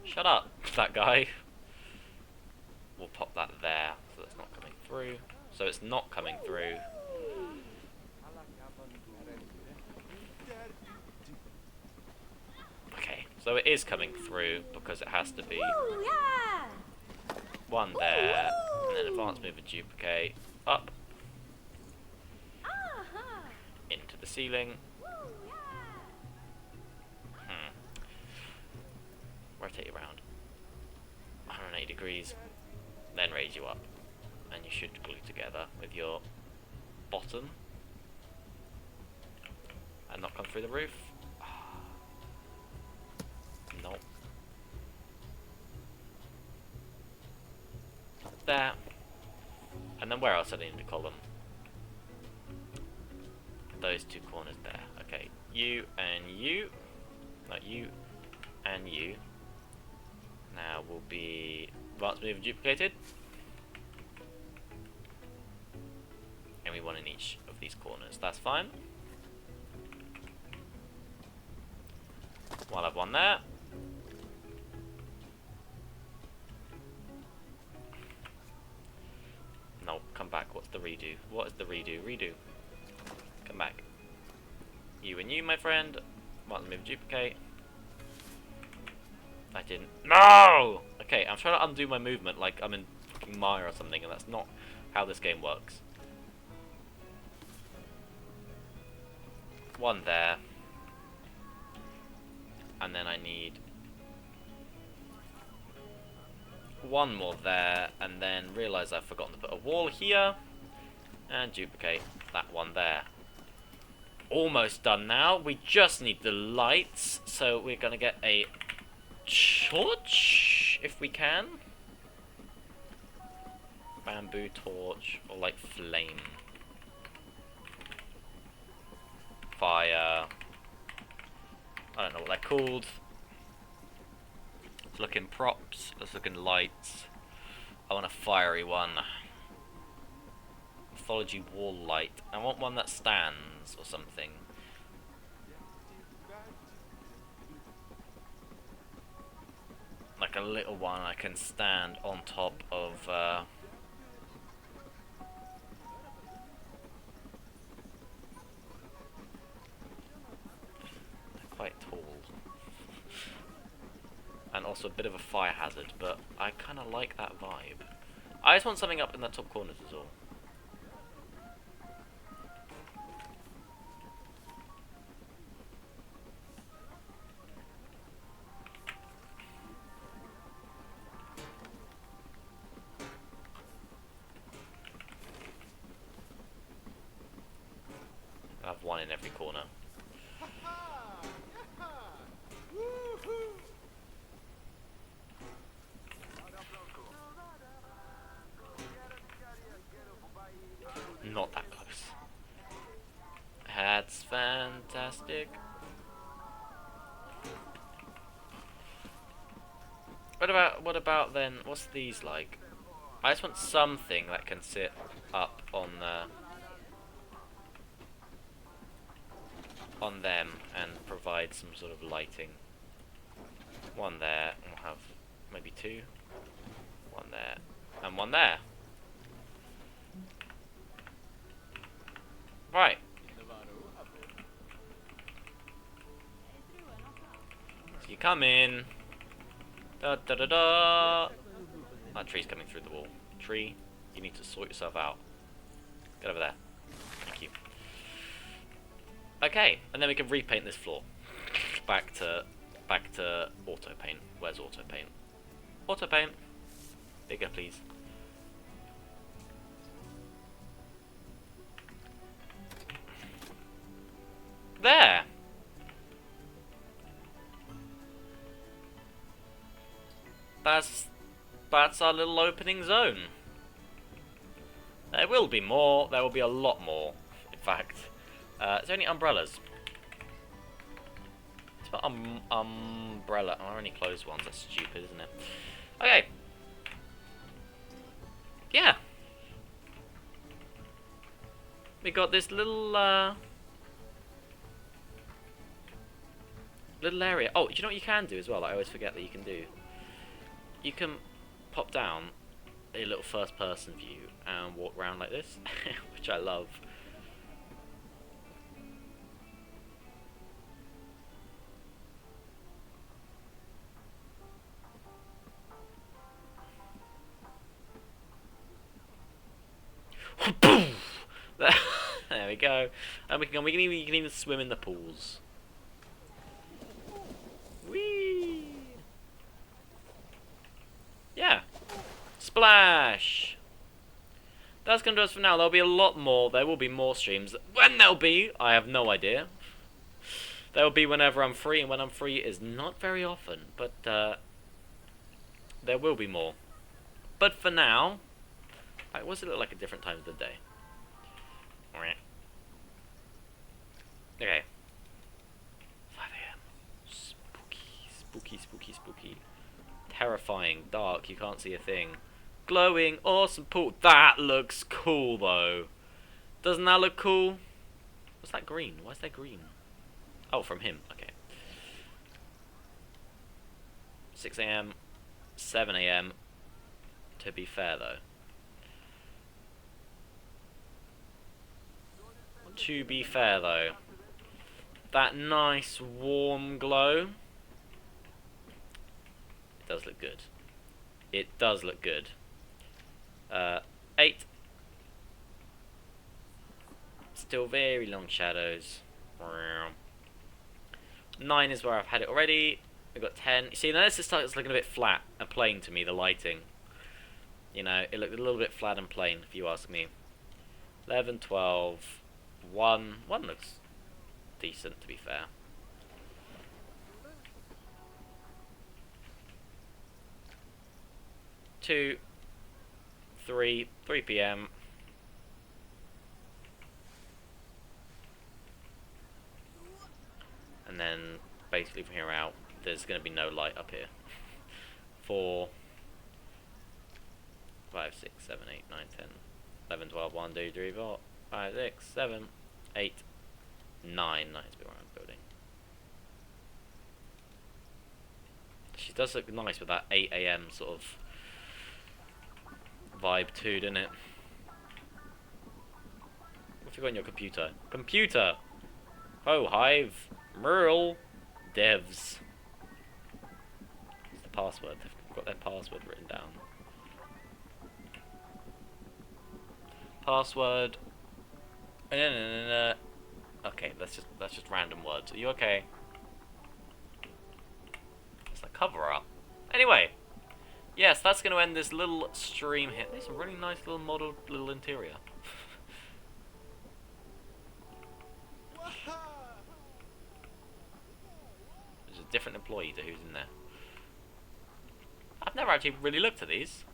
shut up, that guy. We'll pop that there, so that's not coming through. So it's not coming through. Okay, so it is coming through because it has to be one there, and then advance move and duplicate up into the ceiling. Rotate you around 180 degrees, then raise you up. And you should glue together with your bottom and not come through the roof. Nope. There. And then where else do I need a column? those two corners there. Okay, you and you. Not you and you. Now will be advanced move duplicated. And we one in each of these corners. That's fine. While I've one there. No, come back. What's the redo? What is the redo? Redo. Come back. You and you, my friend. One move duplicate. I didn't. No! Okay, I'm trying to undo my movement like I'm in fucking Maya or something, and that's not how this game works. One there. And then I need one more there, and then realise I've forgotten to put a wall here, and duplicate that one there. Almost done now. We just need the lights, so we're going to get a torch, if we can. Bamboo torch, or like flame. Fire. I don't know what they're called. Let's look in props, let's look in lights. I want a fiery one. Mythology wall light. I want one that stands or something. Like a little one I can stand on top of they're quite tall. And also a bit of a fire hazard, but I kinda like that vibe. I just want something up in the top corners is all. I have one in every corner. Not that close. That's fantastic. What about then? What's these like? I just want something that can sit up on them and provide some sort of lighting. One there, and we'll have maybe two. One there, and one there. Right. So you come in. Da da da da. That tree's coming through the wall. Tree, you need to sort yourself out. Get over there. Thank you. Okay, and then we can repaint this floor. Back to auto paint. Where's auto paint? Auto paint. Bigger, please. There. That's our little opening zone. There will be more. There will be a lot more. In fact, is there any umbrellas? It's about umbrella. Oh, only closed ones. That's stupid, isn't it? Okay. Yeah. We got this little area. Oh, do you know what you can do as well? I always forget that you can do. You can pop down a little first-person view and walk around like this, which I love. There we go. And we can even swim in the pools. Whee! Yeah. Splash! That's going to do us for now. There'll be a lot more. There will be more streams. When there'll be, I have no idea. There will be whenever I'm free, and when I'm free is not very often. But there will be more. But for now, what does it look like at different times of the day? dark, you can't see a thing. Glowing, awesome pool. That looks cool, though. Doesn't that look cool? What's that green? Why is that green? Oh, from him. Okay. 6 AM, 7 AM. To be fair, though. To be fair, though. That nice, warm glow. It does look good. It does look good. 8. Still very long shadows. 9 is where I've had it already. We've got 10. You see, now this starts looking a bit flat and plain to me, the lighting. You know, it looked a little bit flat and plain, if you ask me. 11, 12, 1. 1 looks decent, to be fair. 2, 3 PM. And then, basically from here out, there's going to be no light up here. 4, 5, 6, 7, 8, 9, 10, 11, 12, 1, 2, 3, 4, 5, 6, 7, 8, 9. 9 is where I'm building. She does look nice with that 8 AM sort of vibe too, doesn't it? What have you got on your computer? Computer! Oh, Hive! Merle! Devs. What's the password? They've got their password written down. Password. Okay, that's just random words. Are you okay? It's like cover up. Anyway, yes, that's going to end this little stream here. There's a really nice little model, little interior. There's a different employee to who's in there. I've never actually really looked at these.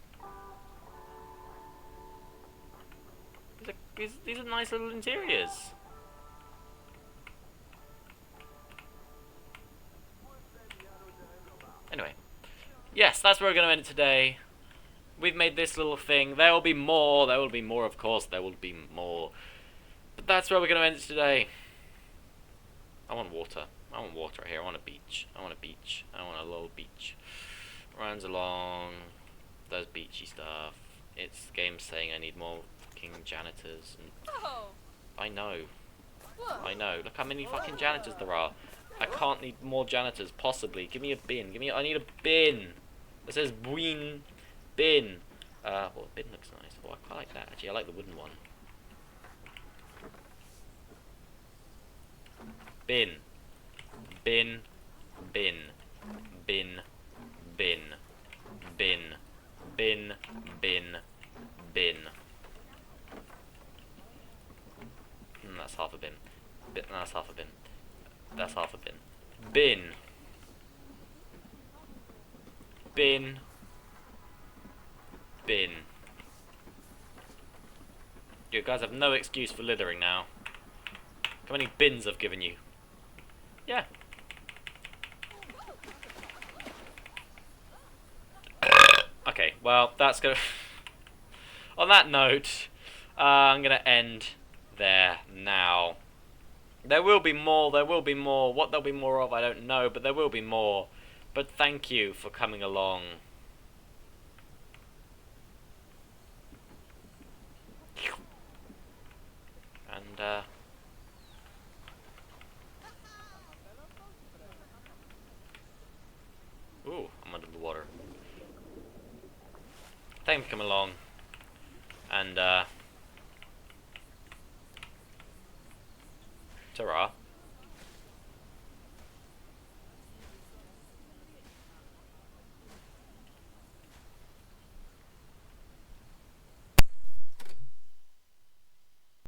These are nice little interiors. Anyway, yes, that's where we're going to end it today. We've made this little thing. There will be more. There will be more, of course. There will be more. But that's where we're going to end it today. I want water. I want water right here. I want a beach. I want a beach. I want a little beach. Runs along. Does beachy stuff. It's the game saying I need more fucking janitors. And I know. I know. Look how many fucking janitors there are. I can't need more janitors, possibly. Give me a bin. I need a bin. It says bin. Bin. Well, a bin looks nice. Oh, I quite like that. Actually, I like the wooden one. Bin. Bin. Bin. Bin. Bin. Bin. Bin. Bin. Bin. That's half a bin. That's half a bin. That's half a bin. Bin. Bin. Bin. You guys have no excuse for littering now. How many bins I've given you? Yeah. Okay, well, that's gonna... On that note, I'm gonna end there now. There will be more, there will be more. What there'll be more of, I don't know, but there will be more. But thank you for coming along. And, ooh, I'm under the water. Thank you for coming along. And, ta-ra.